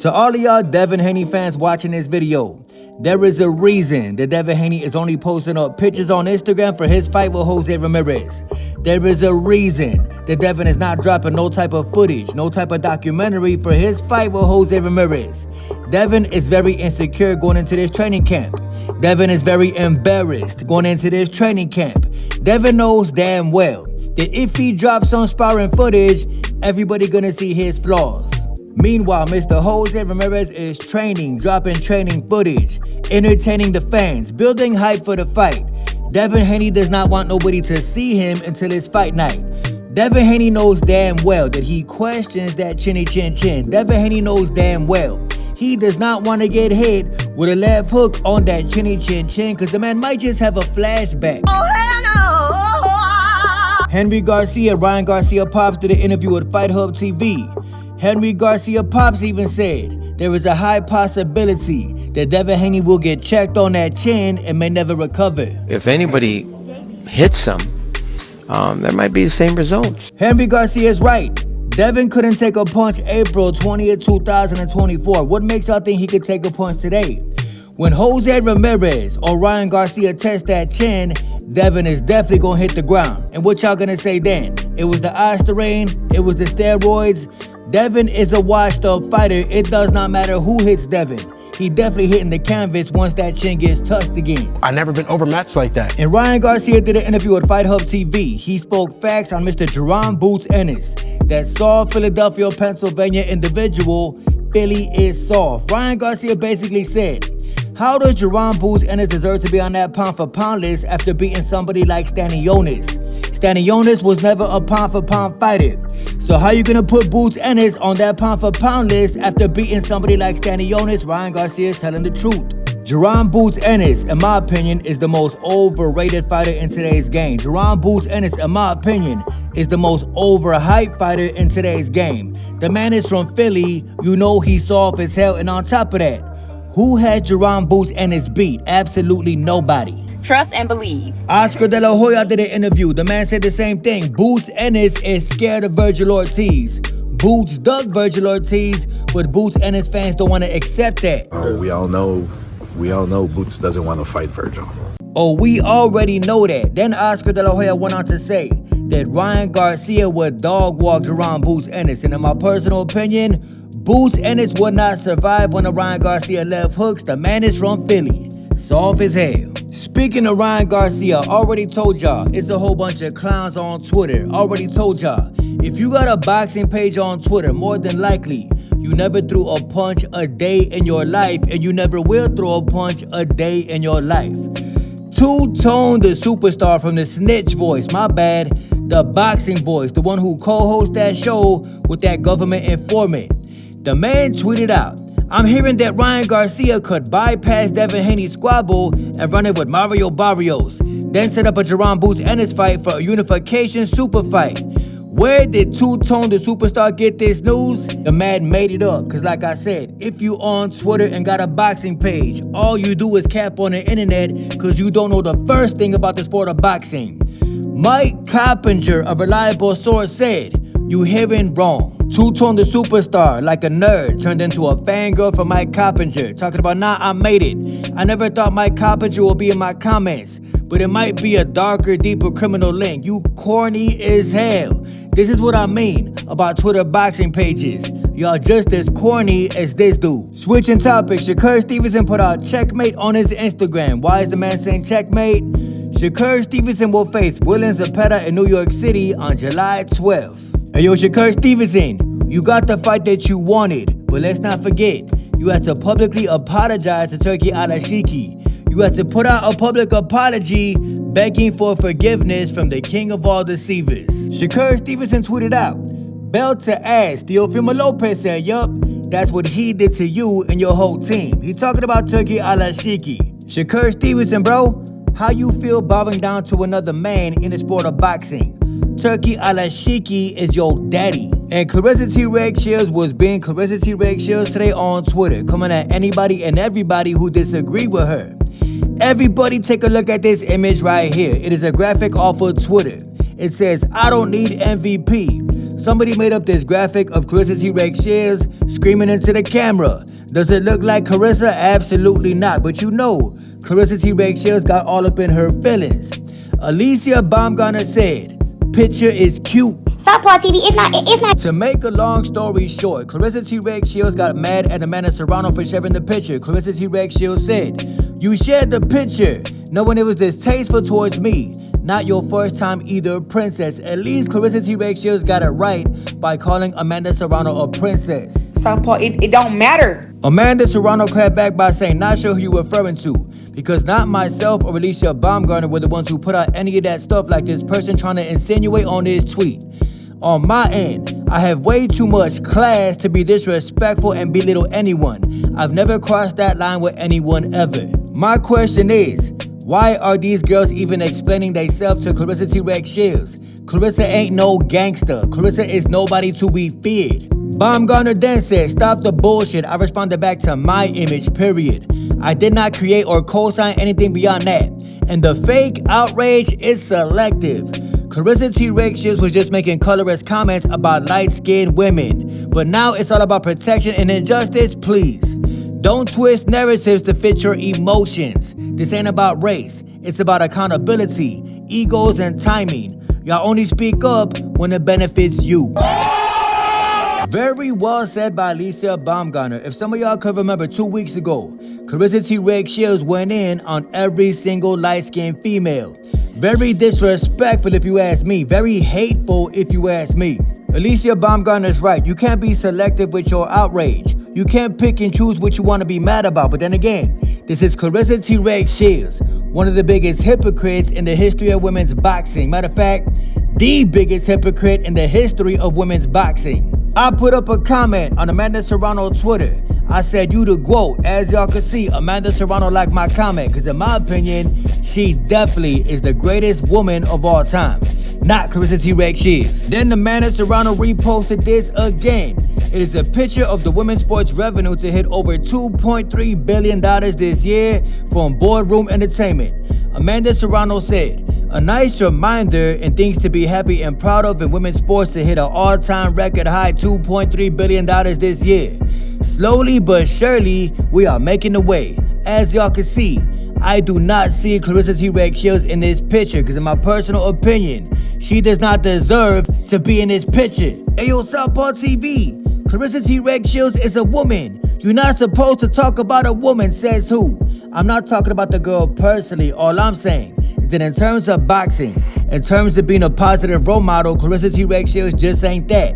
To all of y'all Devin Haney fans watching this video, there is a reason that Devin Haney is only posting up pictures on Instagram for his fight with Jose Ramirez. There is a reason that Devin is not dropping no type of footage, no type of documentary for his fight with Jose Ramirez. Devin is very insecure going into this training camp. Devin is very embarrassed going into this training camp. Devin knows damn well that if he drops some sparring footage, everybody gonna see his flaws. Meanwhile, Mr. Jose Ramirez is training, dropping training footage, entertaining the fans, building hype for the fight. Devin Haney does not want nobody to see him until his fight night. Devin Haney knows damn well that he questions that chinny chin chin. Devin Haney knows damn well he does not want to get hit with a left hook on that chinny chin chin because the man might just have a flashback. Oh, hell no! Henry Garcia, Ryan Garcia Pops, did an interview with Fight Hub TV. Henry Garcia Pops even said there is a high possibility that Devin Haney will get checked on that chin and may never recover. If anybody hits him, there might be the same results. Henry Garcia is right. Devin couldn't take a punch April 20th, 2024. What makes y'all think he could take a punch today? When Jose Ramirez or Ryan Garcia test that chin, Devin is definitely gonna hit the ground. And what y'all gonna say then? It was the Ostarine, it was the steroids. Devin is a washed up fighter. It does not matter who hits Devin. He definitely hitting the canvas once that chin gets touched again. I've never been overmatched like that. And Ryan Garcia did an interview with Fight Hub TV. He spoke facts on Mr. Jaron Ennis. That soft Philadelphia, Pennsylvania individual, Philly is soft. Ryan Garcia basically said, how does Jaron Ennis deserve to be on that pound for pound list after beating somebody like Stanionis? Stanionis was never a pound for pound fighter. So how you gonna put Ennis on that pound for pound list after beating somebody like Stanionis? Ryan Garcia is telling the truth. Jaron Ennis, in my opinion, is the most overrated fighter in today's game. Jaron Ennis, in my opinion, is the most overhyped fighter in today's game. The man is from Philly, you know he's soft as hell, and on top of that, who has Jaron Ennis beat? Absolutely nobody. Trust and believe. Oscar De La Hoya did an interview. The man said the same thing. Ennis is scared of Virgil Ortiz. Boots dug Virgil Ortiz, but Ennis fans don't want to accept that. We all know Boots doesn't want to fight Virgil. Oh, we already know that. Then Oscar De La Hoya went on to say that Ryan Garcia would dog walk Jaron Ennis. And in my personal opinion, Ennis would not survive one of Ryan Garcia left hooks. The man is from Philly. Soft as hell. Speaking of Ryan Garcia, already told y'all, it's a whole bunch of clowns on Twitter. Already told y'all, if you got a boxing page on Twitter, more than likely, you never threw a punch a day in your life, and you never will throw a punch a day in your life. Two-Tone, the superstar from the Snitch Voice, my bad, the Boxing Voice, the one who co-hosts that show with that government informant. The man tweeted out, I'm hearing that Ryan Garcia could bypass Devin Haney's squabble and run it with Mario Barrios, then set up a Jaron Ennis fight for a unification super fight. Where did Two-Tone the superstar get this news? The man made it up, cause like I said, if you on Twitter and got a boxing page, all you do is cap on the internet cause you don't know the first thing about the sport of boxing. Mike Coppinger, a reliable source, said, you hearing wrong. Two-Tone the superstar, like a nerd, turned into a fangirl for Mike Coppinger, talking about, nah, I made it. I never thought Mike Coppinger would be in my comments, but it might be a darker, deeper criminal link. You corny as hell. This is what I mean about Twitter boxing pages. Y'all just as corny as this dude. Switching topics, Shakur Stevenson put out checkmate on his Instagram. Why is the man saying checkmate? Shakur Stevenson will face William Zepeda in New York City on July 12th. Hey yo, Shakur Stevenson, you got the fight that you wanted, but let's not forget, you had to publicly apologize to Turki Alashiki. You had to put out a public apology begging for forgiveness from the king of all deceivers. Shakur Stevenson tweeted out, belt to ass, Teofimo Lopez said, yup, that's what he did to you and your whole team. He talking about Turki Alashiki. Shakur Stevenson, bro, how you feel bowing down to another man in the sport of boxing? Turki Alashiki is your daddy. And Claressa T. Reg Shields was being Claressa T. Reg Shields today on Twitter, coming at anybody and everybody who disagree with her. Everybody take a look at this image right here. It is a graphic off of Twitter. It says, I don't need MVP. Somebody made up this graphic of Claressa T-Rex Shields screaming into the camera. Does it look like Claressa? Absolutely not. But you know, Claressa T-Rex Shields got all up in her feelings. Alicia Baumgartner said, "Picture is cute." Southpaw TV, it's not. To make a long story short, Claressa T-Rex Shields got mad at Amanda Serrano for sharing the picture. Claressa T-Rex Shields said, "You shared the picture, knowing it was distasteful towards me. Not your first time either, princess." At least Claressa T-Rex Shields got it right by calling Amanda Serrano a princess. Southpaw, it don't matter. Amanda Serrano clapped back by saying, "Not sure who you referring to, because not myself or Alicia Baumgartner were the ones who put out any of that stuff like this person trying to insinuate on this tweet. On my end, I have way too much class to be disrespectful and belittle anyone. I've never crossed that line with anyone ever. My question is, why are these girls even explaining themselves to Claressa T-Rex Shields? Claressa ain't no gangster. Claressa is nobody to be feared." Baumgartner then said, "Stop the bullshit. I responded back to my image, period. I did not create or co-sign anything beyond that. And the fake outrage is selective. Claressa T-Rex Shields was just making colorless comments about light-skinned women. But now it's all about protection and injustice, please. Don't twist narratives to fit your emotions. This ain't about race. It's about accountability, egos, and timing. Y'all only speak up when it benefits you." Very well said by Alicia Baumgartner. If some of y'all could remember 2 weeks ago, Claressa T-Rex Shields went in on every single light-skinned female. Very disrespectful if you ask me. Very hateful if you ask me. Alicia Baumgartner is right. You can't be selective with your outrage. You can't pick and choose what you want to be mad about. But then again, this is Claressa T-Rex Shields, one of the biggest hypocrites in the history of women's boxing. Matter of fact, the biggest hypocrite in the history of women's boxing. I put up a comment on Amanda Serrano Twitter. I said, "You the GOAT." As y'all can see, Amanda Serrano liked my comment, because in my opinion, she definitely is the greatest woman of all time, not Claressa T-Rex Shields. Then Amanda Serrano reposted this again. It is a picture of the women's sports revenue to hit over $2.3 billion this year from Boardroom Entertainment. Amanda Serrano said, "A nice reminder and things to be happy and proud of in women's sports to hit an all-time record high $2.3 billion this year. Slowly but surely, we are making the way. As y'all can see, I do not see Claressa T-Rex Shields in this picture, because in my personal opinion, she does not deserve to be in this picture." Ayo, Southpaw TV, Claressa T-Rex Shields is a woman. You're not supposed to talk about a woman, says who? I'm not talking about the girl personally. All I'm saying is that in terms of boxing, in terms of being a positive role model, Claressa T-Rex Shields just ain't that.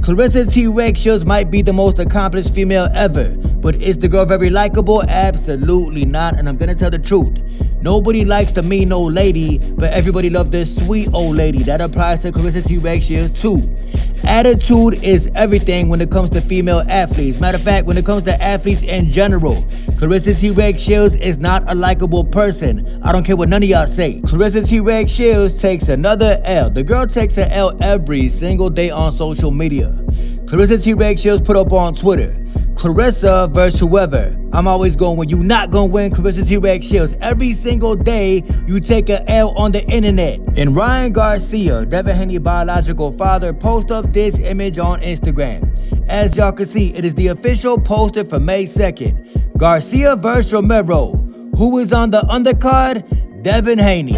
Claressa T-Rex Shields might be the most accomplished female ever, but is the girl very likable? Absolutely not, and I'm gonna tell the truth. Nobody likes the mean old lady, but everybody loves the sweet old lady. That applies to Claressa T-Rex Shields too. Attitude is everything when it comes to female athletes. Matter of fact, when it comes to athletes in general, Claressa T-Rex Shields is not a likable person. I don't care what none of y'all say. Claressa T-Rex Shields takes another L. The girl takes an L every single day on social media. Claressa T-Rex Shields put up on Twitter, "Claressa versus whoever. I'm always going to win. You not going to win, Claressa T-Rex Shields. Every single day, you take an L on the internet." And Ryan Garcia, Devin Haney biological father, posted up this image on Instagram. As y'all can see, it is the official poster for May 2nd. Garcia versus Ramirez. Who is on the undercard? Devin Haney.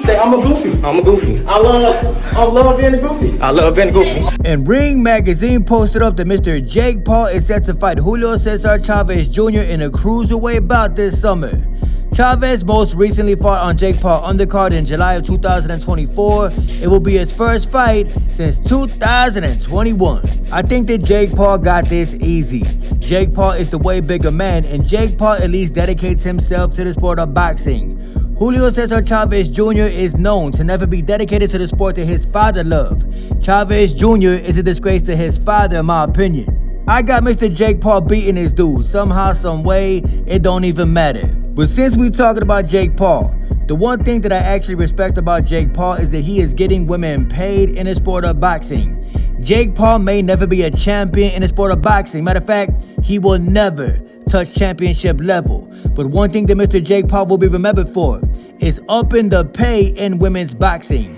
Say, I'm a goofy. I'm a goofy. I love being a goofy. I love being a goofy. And Ring Magazine posted up that Mr. Jake Paul is set to fight Julio Cesar Chavez Jr. in a cruiserweight bout this summer. Chavez most recently fought on Jake Paul undercard in July of 2024. It will be his first fight since 2021. I think that Jake Paul got this easy. Jake Paul is the way bigger man, and Jake Paul at least dedicates himself to the sport of boxing. Julio Cesar Chavez Jr. is known to never be dedicated to the sport that his father loved. Chavez Jr. is a disgrace to his father, in my opinion. I got Mr. Jake Paul beating this dude. Somehow, some way, it don't even matter. But since we talking about Jake Paul, the one thing that I actually respect about Jake Paul is that he is getting women paid in the sport of boxing. Jake Paul may never be a champion in the sport of boxing. Matter of fact, he will never touch championship level. But one thing that Mr. Jake Paul will be remembered for is upping the pay in women's boxing.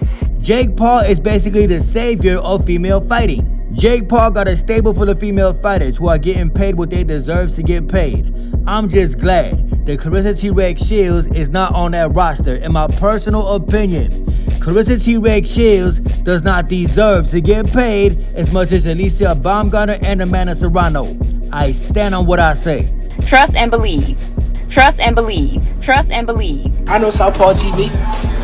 Jake Paul is basically the savior of female fighting. Jake Paul got a stable full of female fighters who are getting paid what they deserve to get paid. I'm just glad that Claressa T-Rex Shields is not on that roster. In my personal opinion, Claressa T-Rex Shields does not deserve to get paid as much as Alicia Baumgartner and Amanda Serrano. I stand on what I say. Trust and believe. Trust and believe. Trust and believe. I know Southpaw TV.